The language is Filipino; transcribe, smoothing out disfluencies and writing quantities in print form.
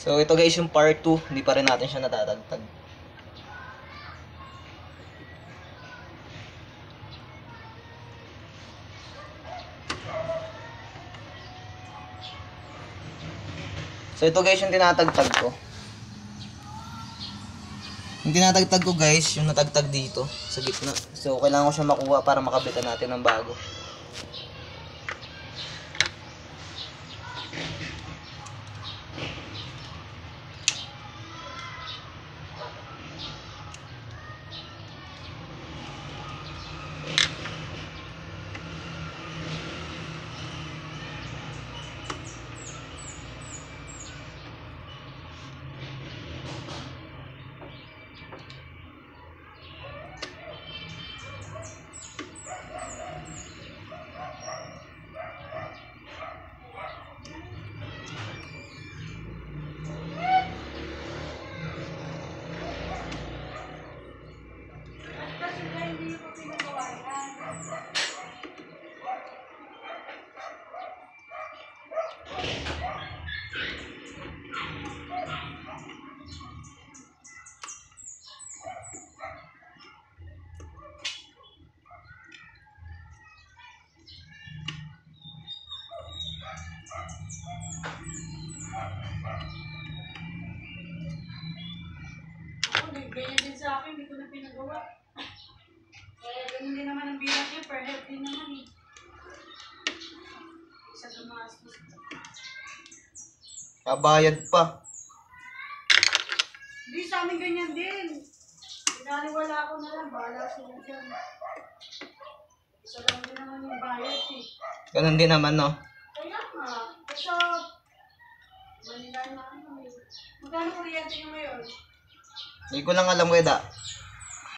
So ito guys yung part 2, hindi pa rin natin siya natatagtag. So ito guys yung tinatagtag ko. Yung tinatagtag ko guys, yung natagtag dito sa gitna. So kailangan ko siya makuha para makabitan natin ng bago. Ganyan din sa akin, hindi ko na pinagawa. Kaya ganyan din naman ang bilang niya, per head din naman eh. Isa gumastos. Kabayad pa. Hindi sa amin ganyan din. Pinaliwala ko na lang, bahala sila dyan. Isa lang din naman yung bayad eh. Ganun din naman no. Kaya nga, kasi Manila na ano eh. Magkano kuryente nyo ngayon? Hindi ko lang alam kuya da.